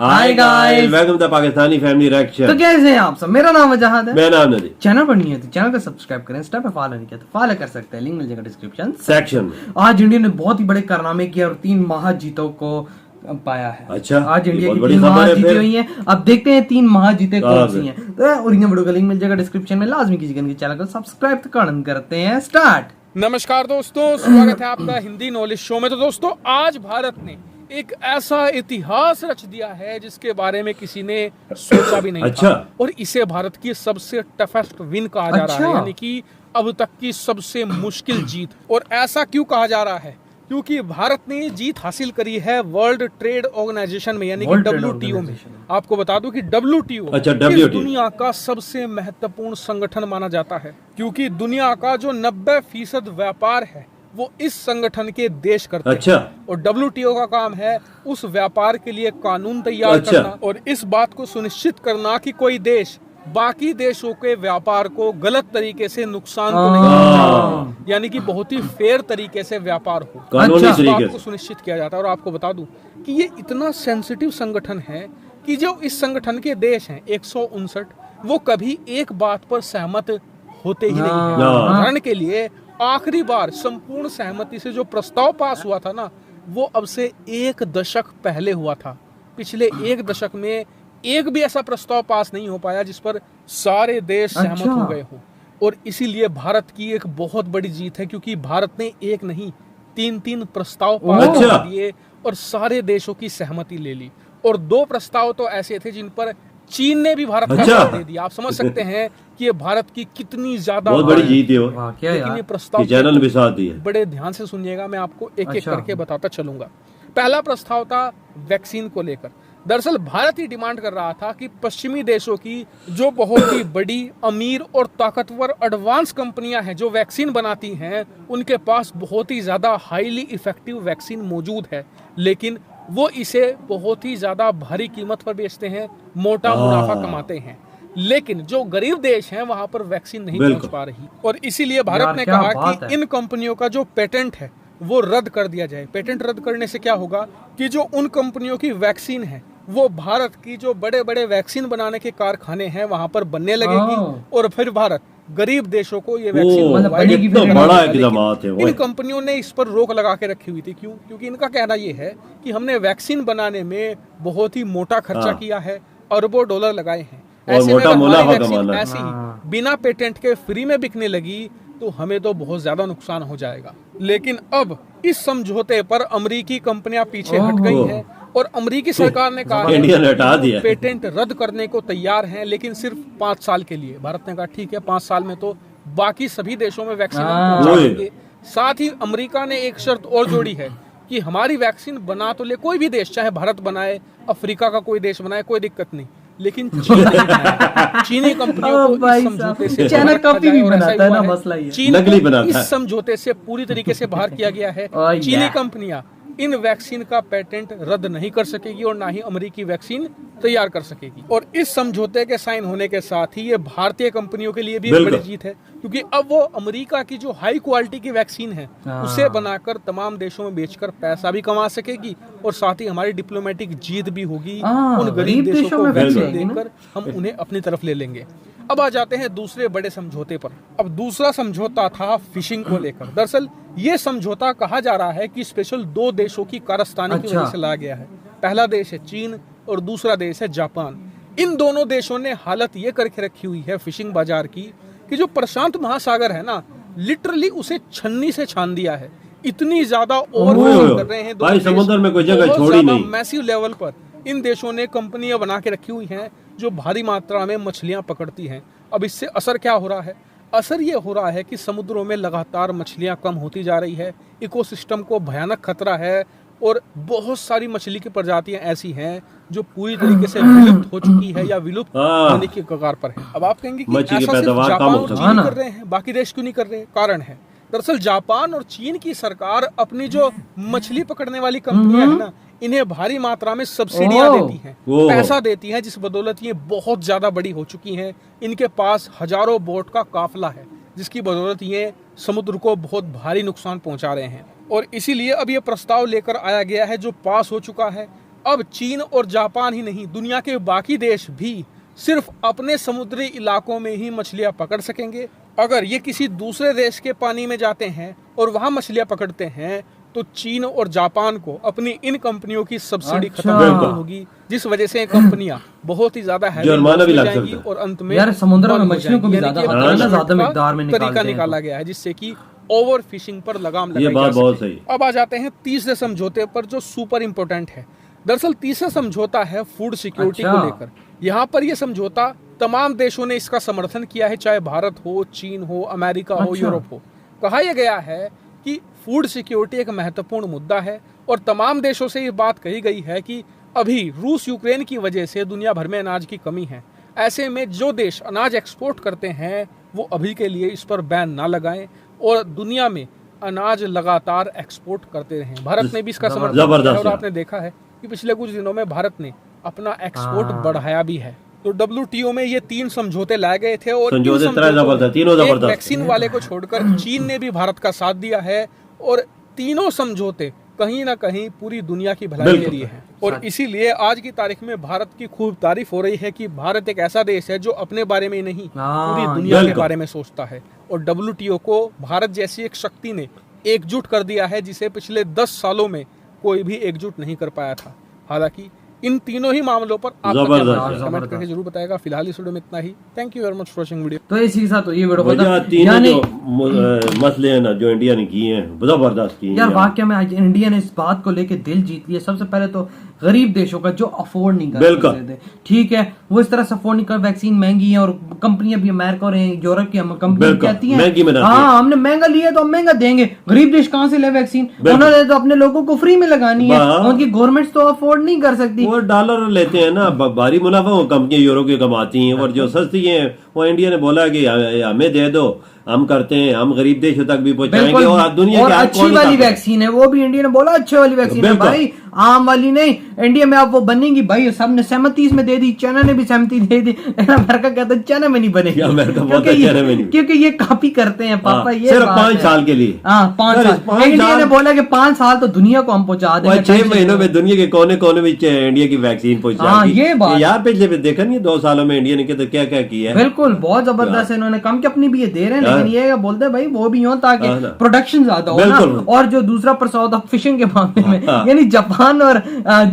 Hi guys, welcome to Pakistani family reaction. तो कैसे हैं आप सब। मेरा नाम वजाहत है। मेरा नाम नदीम। चैनल पर नहीं है तो चैनल को सब्सक्राइब करें। स्टेप पे फॉलो नहीं किया तो फॉलो कर सकते हैं, लिंक मिल जाएगा डिस्क्रिप्शन सेक्शन में। आज इंडिया ने बहुत ही बड़े कारनामे किए और 3 महाजीतों को पाया है। अच्छा, आज इंडिया की बड़ी 3 खबर है महाजीतें फिर। हुई हैं। अब देखते हैं 3 महाजीतें कौन सी फिर। हैं। तो ओरिजिनल वीडियो का लिंक मिल जाएगा डिस्क्रिप्शन में। लाजमी कीजिएगा चैनल को सब्सक्राइब तो करते हैं स्टार्ट। नमस्कार दोस्तों, स्वागत है आपका हिंदी नॉलेज शो में। तो दोस्तों, आज भारत ने एक ऐसा इतिहास रच दिया है जिसके बारे में किसी ने सोचा भी नहीं अच्छा। था, और इसे भारत की सबसे टफेस्ट विन कहा जा रहा है, यानी कि अब तक की सबसे मुश्किल जीत। और ऐसा क्यों कहा जा रहा है? क्योंकि भारत ने ये जीत हासिल करी है वर्ल्ड ट्रेड ऑर्गेनाइजेशन में, यानी कि WTO में। आपको बता दूं कि WTO अच्छा, इस दुनिया का सबसे महत्वपूर्ण संगठन माना जाता है, क्योंकि दुनिया का जो 90% व्यापार है वो इस संगठन के देश करते अच्छा। हैं। और WTO का काम है उस व्यापार के लिए कानून तैयार करना और इस बात को सुनिश्चित करना कि कोई देश बाकी देशों के व्यापार को गलत तरीके से नुकसान तो नहीं पहुंचाता, यानी कि बहुत ही फेयर तरीके से व्यापार हो, कानूनी इस तरीके बात को सुनिश्चित किया जाता है। और आपको बता दूं कि ये इतना सेंसिटिव संगठन है कि जो इस संगठन के देश हैं 159, वो कभी एक बात पर सहमत होते ही नहीं है। उदाहरण के लिए, आखिरी बार संपूर्ण सहमति से जो प्रस्ताव पास हुआ था ना, वो अब से 1 दशक पहले हुआ था। पिछले 1 दशक में एक भी ऐसा प्रस्ताव पास नहीं हो पाया जिस पर सारे देश सहमत हो गए हों। और इसीलिए भारत की एक बहुत बड़ी जीत है, क्योंकि भारत ने एक नहीं 3 प्रस्ताव पास कर दिए और सारे देशों की सहमति ले ली। और 2 प्रस्ताव तो ऐसे थे जिन पर चीन ने भी भारत का साथ दे दिया। आप समझ सकते हैं कि ये भारत की कितनी ज्यादा बहुत बड़ी जीत है। लेकिन ये प्रस्ताव चैनल भी साथ दिए। बड़े ध्यान से सुनिएगा, मैं आपको एक-एक करके बताता चलूंगा। पहला प्रस्ताव था वैक्सीन को लेकर। दरअसल भारत ही डिमांड कर रहा था कि पश्चिमी देशों की जो बहुत ही बड़ी, अमीर और ताकतवर एडवांस कंपनियां हैं जो वैक्सीन बनाती हैं, उनके पास बहुत ही ज्यादा हाईली इफेक्टिव वैक्सीन मौजूद है, लेकिन वो इसे बहुत ही ज्यादा भारी कीमत पर बेचते हैं, मोटा मुनाफा कमाते हैं। लेकिन जो गरीब देश हैं वहां पर वैक्सीन नहीं पहुंच पा रही, और इसीलिए भारत ने कहा कि इन कंपनियों का जो पेटेंट है वो रद्द कर दिया जाए। पेटेंट रद्द करने से क्या होगा कि जो उन कंपनियों की वैक्सीन है वो भारत की जो बड़े बड़े वैक्सीन बनाने के कारखाने हैं वहां पर बनने लगेगी, और फिर भारत गरीब देशों को ये वैक्सीन इन कंपनियों ने इस पर रोक लगा के रखी हुई थी। क्यों? क्योंकि इनका कहना ये है कि हमने वैक्सीन बनाने में बहुत ही मोटा खर्चा किया है, अरबों डॉलर लगाए हैं, ऐसे में हमारी वैक्सीन ऐसी ही बिना पेटेंट के फ्री में बिकने लगी तो हमें तो बहुत ज्यादा नुकसान हो जाएगा। लेकिन अब इस समझौते पर अमेरिकी कंपनियां पीछे हट गई हैं, और अमेरिकी सरकार ने कहा है पेटेंट रद्द करने को तैयार हैं, लेकिन सिर्फ 5 साल के लिए। भारत ने कहा ठीक है, 5 साल में तो बाकी सभी देशों में वैक्सीन पहुंचा देंगे। साथ ही अमेरिका ने एक शर्त और जोड़ी है कि हमारी वैक्सीन बना तो ले कोई भी देश, चाहे भारत बनाए, अफ्रीका का कोई देश बनाए, कोई दिक्कत नहीं, लेकिन चीन नहीं बनाएगा। चीनी कंपनियों को इस समझौते से चैनल कॉपी भी बनाता है ना, मसला ये चीन को इस समझौते से पूरी तरीके से बाहर किया गया है। चीनी कंपनियां इन वैक्सीन का पेटेंट रद्द नहीं कर सकेगी और ना ही अमेरिकी वैक्सीन तैयार कर सकेगी। और इस समझौते के साइन होने के साथ ही ये भारतीय कंपनियों के लिए भी एक बड़ी जीत है, क्योंकि अब वो अमेरिका की जो हाई क्वालिटी की वैक्सीन है उसे बनाकर तमाम देशों में बेचकर पैसा भी कमा सकेगी, और साथ ही हमारी डिप्लोमेटिक जीत भी होगी। उन गरीब देशों को वैक्सीन देकर हम उन्हें अपनी तरफ ले लेंगे। अब आ जाते हैं दूसरे बड़े समझौते पर। अब दूसरा समझौता था फिशिंग को लेकर। दरअसल ये समझौता कहा जा रहा है कि स्पेशल 2 देशों की कारस्तानी की वजह से लाया गया है। पहला देश है चीन और दूसरा देश है जापान। इन दोनों देशों ने हालत ये करके रखी हुई है फिशिंग बाजार की कि जो प्रशांत महासागर है ना, लिटरली उसे छन्नी से छान दिया है। इतनी ज्यादा ओवर कर रहे हैं भाई, समुद्र में कोई जगह छोड़ी नहीं। मैसिव लेवल पर इन देशों ने कंपनियां बना के रखी हुई हैं जो भारी मात्रा में मछलियां पकड़ती हैं। अब इससे असर क्या हो रहा है? असर ये हो रहा है कि समुद्रों में लगातार मछलियां कम होती जा रही है, इकोसिस्टम को भयानक खतरा है, और बहुत सारी मछली की प्रजातियां ऐसी हैं जो पूरी तरीके से विलुप्त हो चुकी है या विलुप्त होने की कगार पर है। अब आप कहेंगे कि ऐसा सिर्फ जापान और चीन कर रहे हैं, बाकी देश क्यों नहीं कर रहे? कारण है, दरअसल जापान और चीन की सरकार अपनी जो मछली पकड़ने वाली कंपनियां है ना, इन्हें भारी मात्रा में सब्सिडियां देती हैं, पैसा देती हैं, जिस बदौलत ये बहुत ज्यादा बड़ी हो चुकी हैं। इनके पास हजारों बोट का काफिला है, जिसकी बदौलत ये समुद्र को बहुत भारी नुकसान पहुंचा रहे हैं। और इसीलिए अब ये प्रस्ताव लेकर आया गया है जो पास हो चुका है अब चीन और जापान ही नहीं, दुनिया के बाकी देश भी सिर्फ अपने समुद्री इलाकों में ही मछलियां पकड़ सकेंगे। अगर ये किसी दूसरे देश के पानी में जाते हैं और वहां मछलियां पकड़ते हैं तो चीन और जापान को अपनी इन कंपनियों की सब्सिडी खत्म बिल्कुल। होगी, जिस वजह से कंपनियां बहुत ही ज्यादा जुर्माना भी लग जाएंगी सकता है। और अंत में यार समुद्र में बंद हो मछलियों को भी जाएंगी। ज्यादा यानी कि खतरा है ना, punishment ज्यादा का मिकदार में निकालते तरीका हैं निकाला गया है जिससे कि ओवर फिशिंग पर लगाम लगाई ये जा बात बहुत सके। सही। अब आ जाते हैं तीसरे समझौते पर जो सुपर इंपोर्टेंट है। दरअसल तीसरा समझौता है फूड सिक्योरिटी अच्छा। को लेकर। यहाँ पर यह समझौता तमाम देशों ने इसका समर्थन किया है, चाहे भारत हो, चीन हो, अमेरिका हो, अच्छा। यूरोप हो। कहा यह गया है कि फूड सिक्योरिटी एक महत्वपूर्ण मुद्दा है और तमाम देशों से ये बात कही गई है कि अभी रूस यूक्रेन की वजह से दुनिया भर में अनाज की कमी है। ऐसे में जो देश अनाज एक्सपोर्ट करते हैं वो अभी के लिए इस पर बैन ना लगाएं और दुनिया में अनाज लगातार एक्सपोर्ट करते रहें। भारत ने भी इसका समर्थन किया है जबरदस्त और है। आपने देखा है कि पिछले कुछ दिनों में भारत ने अपना एक्सपोर्ट बढ़ाया भी है। तो WTO में ये 3 समझौते लाए गए थे और इन समझौते समझौतों जबरदस्त, में तीनों एक जबरदस्त। वैक्सीन वाले को छोड़कर चीन ने भी भारत का साथ दिया है और तीनों समझौते कहीं ना कहीं पूरी दुनिया की भलाई के बिल्कुल। लिए हैं। और इसीलिए आज की तारीख में भारत की खूब तारीफ हो रही है कि भारत एक ऐसा देश है जो अपने बारे में नहीं पूरी दुनिया के बिल्कुल। बारे में सोचता है। और WTO को भारत जैसी एक शक्ति ने एकजुट कर दिया है जिसे पिछले 10 सालों में कोई भी एकजुट नहीं कर पाया था। हालांकि इन तीनों ही मामलों पर आपका क्या जबरदस्त मानना है? है। कमेंट करके जरूर बताएगा। फिलहाल इस वीडियो में इतना ही। Thank you very much for watching video. तो इसी के साथ तो ये वीडियो वजह खत्म। तीनों यानी जो मसले हैं ना जो इंडिया ने किए हैं जबरदस्त किए यार हैं। वाकई में आज इंडिया ने इस बात को लेके दिल जीत लिया। सबसे पहले तो गरीब देशों का जो अफोर्ड नहीं कर बिल्कुल। सकते थे, ठीक है, वो इस तरह से अफोर्ड नहीं कर, वैक्सीन महंगी है और कंपनियां भी अमेरिका और यूरोप की कंपनियां बिल्कुल, कहती हैं महंगी बनाती हाँ हमने महंगा लिया तो हम महंगा देंगे। गरीब देश कहाँ से ले वैक्सीन? उन्होंने तो अपने लोगों को फ्री में लगानी है, वाह। उनकी गवर्नमेंट तो अफोर्ड नहीं कर सकती। वो डॉलर लेते हैं ना, भारी मुनाफा वो कंपनियां यूरो की कमाती हैं और जो सस्ती हैं वो इंडिया ने बोला कि हमें दे दो, हम करते हैं, हम गरीब देशों तक भी पहुंचाएंगे और दुनिया और के हर अच्छी कोने वाली तक। वैक्सीन है वो भी इंडिया ने बोला अच्छी वाली वैक्सीन है बिल्कुल। भाई, आम वाली नहीं। इंडिया में आप वो बनेगी भाई, सबने सहमति इसमें दे दी, चाइना ने भी सहमति दे दी, लेकिन अमेरिका कहता है चाइना में नहीं बनेगी अमेरिका बहुत क्योंकि चाइना में नहीं। क्योंकि ये कॉपी करते हैं पापा। हाँ, ये सिर्फ बात 5 है। साल के लिए। हाँ 5 अरे, साल 5 इंडिया साल। ने बोला कि 5 साल तो दुनिया को हम पहुंचा देंगे। 6 महीनों में दुनिया के कोने कोने में इंडिया की वैक्सीन पहुंचा हाँ, ये बात। यार पिछले में देखा नहीं 2 सालों में इंडिया ने क्या क्या किया है। बिल्कुल बहुत जबरदस्त है। इन्होंने कम की अपनी भी ये दे रहे हैं, हाँ। लेकिन ये बोलते हैं भाई वो भी हो ताकि हाँ ना। प्रोडक्शन ज्यादा हो ना। बिल्कुल। और जो दूसरा प्रस्ताव था फिशिंग के मामले में, हाँ। यानी जापान और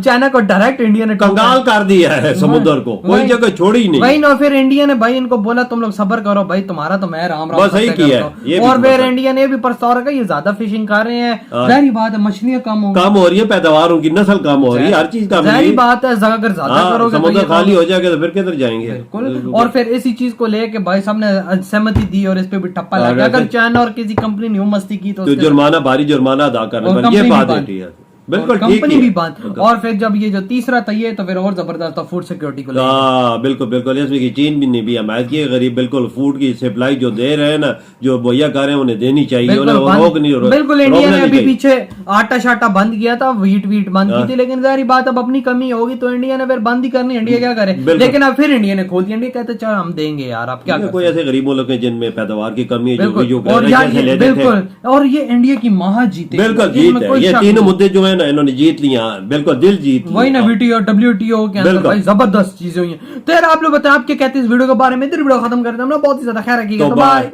चाइना को डायरेक्ट इंडिया ने कंगाल कर दिया है समुद्र को, कोई वही- जगह छोड़ी ही नहीं। वही ना, फिर इंडिया ने भाई इनको बोला तुम लोग सब्र करो भाई, तुम्हारा तो मैं राम राम बस सही करते किया करता है, हूं। ये भी और फिर बता- इंडिया ने भी प्रस्ताव रखा ये ज्यादा फिशिंग कर रहे हैं, हाँ। जाहिर बात है मछलियां कम होंगी, कम हो रही है, पैदावार उनकी नस्ल कम हो रही है, हर चीज कम हो रही जाहिर है। बात है अगर ज्यादा हाँ, करोगे तो समुद्र ये खाली हो जाएगा तो फिर किधर जाएंगे। बिल्कुल। और फिर इसी चीज को लेके भाई सबने सहमति दी और इस पे भी ठप्पा लग गया। अगर चाइना और किसी कंपनी ने मस्ती की तो तो उसके जुर्माना, भारी जुर्माना अदा करने और पर कंपनी ये भी बात बंद। है। बिल्कुल ठीक कंपनी है। भी बंद। और फिर जब ये जो तीसरा था ये तो फिर और जबरदस्त था फूड सिक्योरिटी को लेके। हाँ बिल्कुल बिल्कुल, इसमें कि चीन भी नहीं भी हमायत की है, गरीब बिल्कुल फूड की सप्लाई जो दे रहे हैं ना, जो मुहैया कर रहे हैं उन्हें देनी चाहिए। बिल्कुल उन्हें बंद- रोक नहीं बिल्कुल इंडिया रोकना ने नहीं अभी चाहिए। पीछे आटा शाटा बंद किया था, वीट बंद की थी, लेकिन जाहिर बात अब अपनी कमी होगी तो इंडिया ने फिर बंद ही करनी। इंडिया क्या करे, बिल्कुल। लेकिन अब फिर इंडिया ने खोल दिया। इंडिया कहते चलो हम देंगे यार, आप क्या कर कोई ऐसे गरीब मुल्क हैं जिनमें पैदावार की कमी है, जो बिल्कुल। जो और यार से ये लेते थे। बिल्कुल, और ये इंडिया की महा जीते बिल्कुल इसमें जीत है। कोई ये शक तीनों नहीं। मुद्दे जो है ना इन्होंने जीत लिया, बिल्कुल दिल जीत लिया। वही ना, WTO के अंदर बिल्कुल। भाई जबरदस्त चीजें हुई हैं। तो यार आप लोग बताएं आप क्या कहते हैं इस वीडियो के बारे में। इधर वीडियो खत्म करते हैं, हमने बहुत ही ज्यादा ख्याल रखिएगा। तो तो बाय।